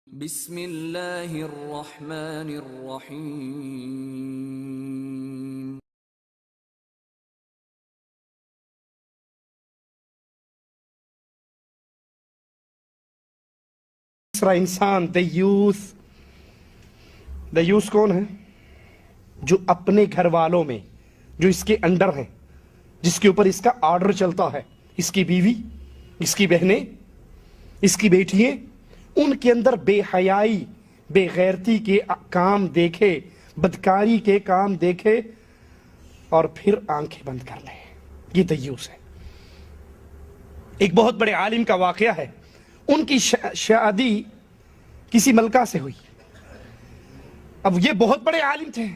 بسم اللہ الرحمن الرحیم۔ تیسرا انسان دیوس کون ہے؟ جو اپنے گھر والوں میں، جو اس کے انڈر ہیں، جس کے اوپر اس کا آرڈر چلتا ہے، اس کی بیوی، اس کی بہنیں، اس کی بیٹیاں، ان کے اندر بے حیائی، بے غیرتی کے کام دیکھے، بدکاری کے کام دیکھے اور پھر آنکھیں بند کر لیں، یہ دیوس ہے۔ ایک بہت بڑے عالم کا واقعہ ہے، ان کی شادی کسی ملکہ سے ہوئی۔ اب یہ بہت بڑے عالم تھے،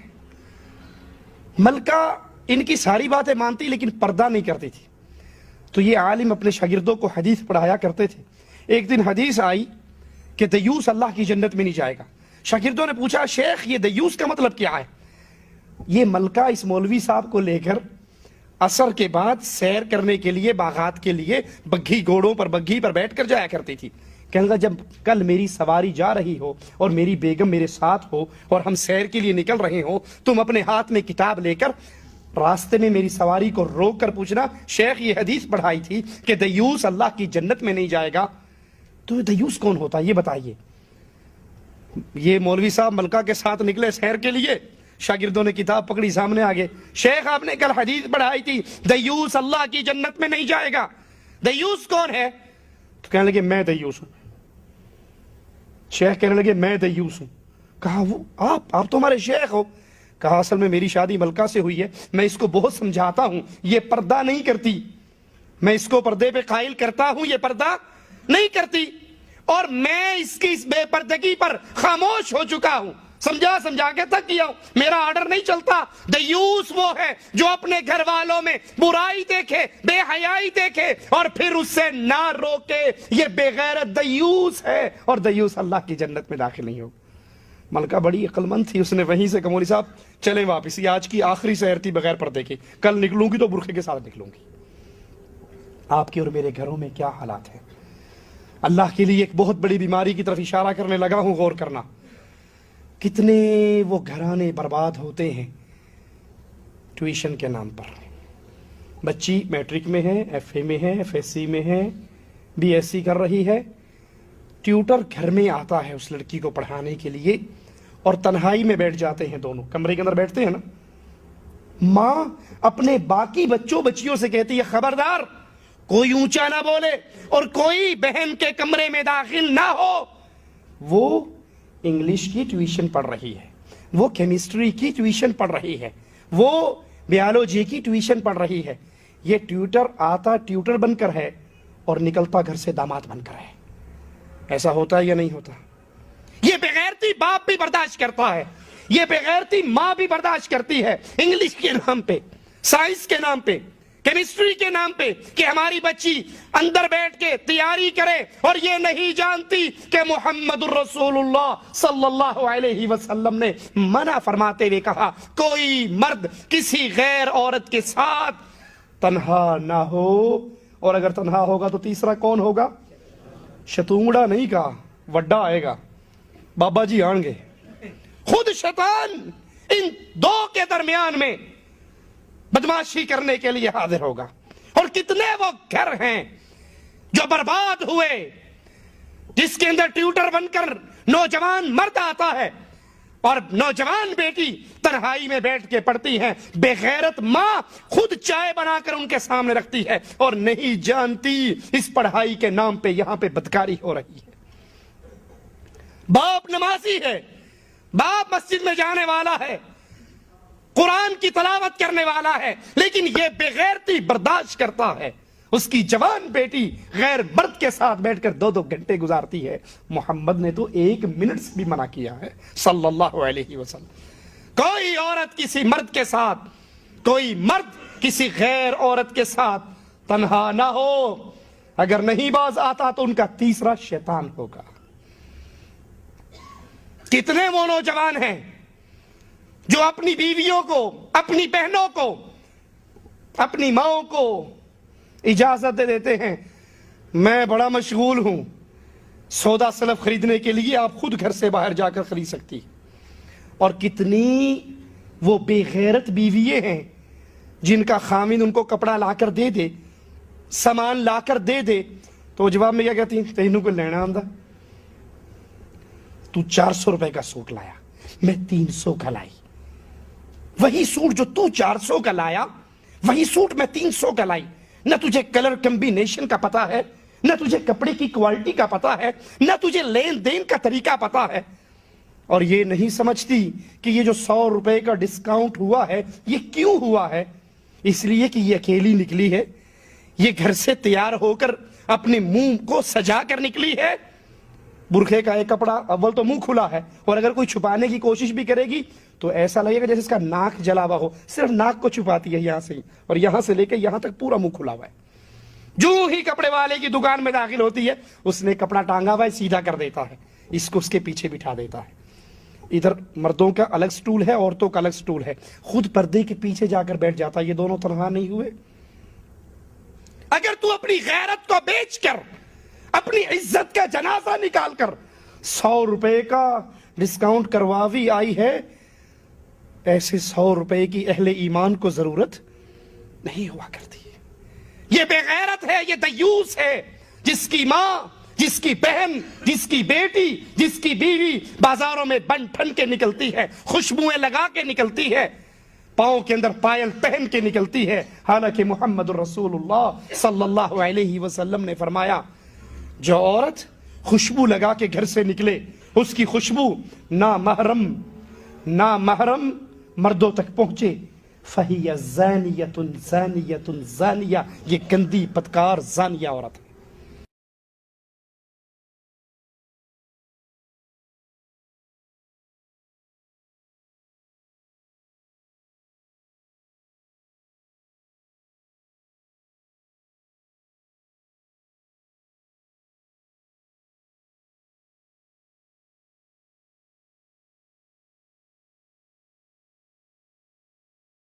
ملکہ ان کی ساری باتیں مانتی لیکن پردہ نہیں کرتی تھی۔ تو یہ عالم اپنے شاگردوں کو حدیث پڑھایا کرتے تھے۔ ایک دن حدیث آئی کہ دیوس اللہ کی جنت میں نہیں جائے گا۔ شاگردوں نے پوچھا، شیخ یہ دیوس کا مطلب کیا ہے؟ یہ ملکہ اس مولوی صاحب کو لے کر عصر کے بعد سیر کرنے کے لیے، باغات کے لیے بگھی پر بیٹھ کر جایا کرتی تھی۔ کہنے لگا، جب کل میری سواری جا رہی ہو اور میری بیگم میرے ساتھ ہو اور ہم سیر کے لیے نکل رہے ہو، تم اپنے ہاتھ میں کتاب لے کر راستے میں میری سواری کو روک کر پوچھنا، شیخ یہ حدیث پڑھائی تھی کہ دیوس اللہ کی جنت میں نہیں جائے گا، تو دیوس کون ہوتا ہے یہ بتائیے۔ یہ مولوی صاحب ملکہ کے ساتھ نکلے سیر کے لیے، شاگردوں نے کتاب پکڑی، سامنے آگے، شیخ آپ نے کل حدیث پڑھائی تھی دیوس اللہ کی جنت میں نہیں جائے گا، دیوس کون ہے؟ تو کہنے لگے میں دیوس ہوں۔ شیخ کہنے لگے میں دیوس ہوں۔ کہا وہ آپ تو ہمارے شیخ ہو۔ کہا اصل میں میری شادی ملکہ سے ہوئی ہے، میں اس کو بہت سمجھاتا ہوں، یہ پردہ نہیں کرتی، میں اس کو پردے پہ قائل کرتا ہوں، یہ پردہ نہیں کرتی، اور میں اس کی اس بے پردگی پر خاموش ہو چکا ہوں، سمجھا کے تھک گیا ہوں، میرا آرڈر نہیں چلتا۔ دیوس وہ ہے جو اپنے گھر والوں میں برائی دیکھے، بے حیائی دیکھے اور پھر اس سے نہ روکے، یہ بے غیرت دیوس ہے، اور دیوس اللہ کی جنت میں داخل نہیں ہوگا۔ ملکہ بڑی عقل مند تھی، اس نے وہیں سے کہا، مولوی صاحب چلیں واپس، یہ آج کی آخری سیر تھی بغیر پردے کی، کل نکلوں گی تو برقعے کے ساتھ نکلوں گی۔ آپ کے اور میرے گھروں میں کیا حالات ہیں؟ اللہ کے لیے ایک بہت بڑی بیماری کی طرف اشارہ کرنے لگا ہوں، غور کرنا۔ کتنے وہ گھرانے برباد ہوتے ہیں ٹیوشن کے نام پر۔ بچی میٹرک میں ہے، ایف اے میں ہے، ایف ایس سی میں ہے، بی ایس سی کر رہی ہے، ٹیوٹر گھر میں آتا ہے اس لڑکی کو پڑھانے کے لیے، اور تنہائی میں بیٹھ جاتے ہیں، دونوں کمرے کے اندر بیٹھتے ہیں نا۔ ماں اپنے باقی بچیوں سے کہتی ہے، خبردار کوئی اونچا نہ بولے اور کوئی بہن کے کمرے میں داخل نہ ہو۔ وہ انگلش کی ٹیوشن پڑھ رہی ہے، وہ کیمسٹری کی ٹیوشن پڑھ رہی ہے، وہ بیالوجی کی ٹیوشن پڑھ رہی ہے۔ یہ ٹیوٹر آتا ٹیوٹر بن کر ہے اور نکلتا گھر سے داماد بن کر ہے۔ ایسا ہوتا ہے یا نہیں ہوتا؟ یہ بغیرتی باپ بھی برداشت کرتا ہے، یہ بغیرتی ماں بھی برداشت کرتی ہے، انگلش کے نام پہ، سائنس کے نام پہ، کیمسٹری کے نام پہ، کہ ہماری بچی اندر بیٹھ کے تیاری کرے، اور یہ نہیں جانتی کہ محمد الرسول اللہ صلی اللہ علیہ وسلم نے منع فرماتے ہوئے کہا، کوئی مرد کسی غیر عورت کے ساتھ تنہا نہ ہو، اور اگر تنہا ہوگا تو تیسرا کون ہوگا؟ شتونگڑا نہیں کہا، وڈا آئے گا، بابا جی آن گے۔ خود شیطان ان دو کے درمیان میں بدماشی کرنے کے لیے حاضر ہوگا۔ اور کتنے وہ گھر ہیں جو برباد ہوئے، جس کے اندر ٹیوٹر بن کر نوجوان مرد آتا ہے اور نوجوان بیٹی تنہائی میں بیٹھ کے پڑھتی ہے، بے غیرت ماں خود چائے بنا کر ان کے سامنے رکھتی ہے اور نہیں جانتی اس پڑھائی کے نام پہ یہاں پہ بدکاری ہو رہی ہے۔ باپ نمازی ہے، باپ مسجد میں جانے والا ہے، قرآن کی تلاوت کرنے والا ہے، لیکن یہ بے غیرتی برداشت کرتا ہے، اس کی جوان بیٹی غیر مرد کے ساتھ بیٹھ کر 2 گھنٹے گزارتی ہے۔ محمد نے تو 1 منٹ بھی منع کیا ہے صلی اللہ علیہ وسلم۔ کوئی عورت کسی مرد کے ساتھ، کوئی مرد کسی غیر عورت کے ساتھ تنہا نہ ہو، اگر نہیں باز آتا تو ان کا تیسرا شیطان ہوگا۔ کتنے وہ نوجوان ہیں جو اپنی بیویوں کو، اپنی بہنوں کو، اپنی ماں کو اجازت دے دیتے ہیں، میں بڑا مشغول ہوں، سودا سلف خریدنے کے لیے آپ خود گھر سے باہر جا کر خرید سکتی. اور کتنی وہ بے غیرت بیوییں ہیں جن کا خامن ان کو کپڑا لا کر دے دے, سامان لا کر دے دے, تو جواب میں کیا کہتی ہیں, تینوں کو لینا آمدہ, تو 400 روپے کا سوٹ لایا, میں 300 کا لائی. وہی سوٹ جو تو 400 کا لایا, وہی سوٹ میں 300 کا لائی. نہ تجھے کلر کمبینیشن کا پتا ہے, نہ تجھے کپڑے کی کوالٹی کا پتا ہے, نہ تجھے لین دین کا طریقہ پتا ہے. اور یہ نہیں سمجھتی کہ یہ جو 100 روپے کا ڈسکاؤنٹ ہوا ہے یہ کیوں ہوا ہے. اس لیے کہ یہ اکیلی نکلی ہے, یہ گھر سے تیار ہو کر اپنے منہ کو سجا کر نکلی ہے. برقعے کا ایک کپڑا, اول تو منہ کھلا ہے, اور اگر کوئی چھپانے کی کوشش بھی کرے گی تو ایسا لگے گا جیسے اس کا ناک جلا ہوا ہو. صرف ناک کو چھپاتی ہے یہاں سے ہی, اور یہاں سے لے کے یہاں تک پورا منہ کھلا ہوا ہے. جو ہی کپڑے والے کی دکان میں داخل ہوتی ہے اس نے کپڑا ٹانگا ہوا ہے, سیدھا کر دیتا ہے, اس کو اس کے پیچھے بٹھا دیتا ہے. ادھر مردوں کا الگ سٹول ہے, عورتوں کا الگ سٹول ہے, خود پردے کے پیچھے جا کر بیٹھ جاتا ہے. یہ دونوں تنہا نہیں ہوئے. اگر تو اپنی غیرت کو بیچ کر, اپنی عزت کا جنازہ نکال کر 100 روپے کا ڈسکاؤنٹ کرواوی آئی ہے, ایسے 100 روپے کی اہل ایمان کو ضرورت نہیں ہوا کرتی. یہ بے غیرت ہے, یہ دیوس ہے, جس کی ماں, جس کی بہن, جس کی بیٹی, جس کی بیوی بازاروں میں بن ٹھن کے نکلتی ہے, خوشبوئیں لگا کے نکلتی ہے, پاؤں کے اندر پائل پہن کے نکلتی ہے. حالانکہ محمد رسول اللہ صلی اللہ علیہ وسلم نے فرمایا, جو عورت خوشبو لگا کے گھر سے نکلے, اس کی خوشبو نامحرم مردوں تک پہنچے, فہی زانیۃ زانیۃ زانیہ, یہ گندی بدکار زانیہ عورت.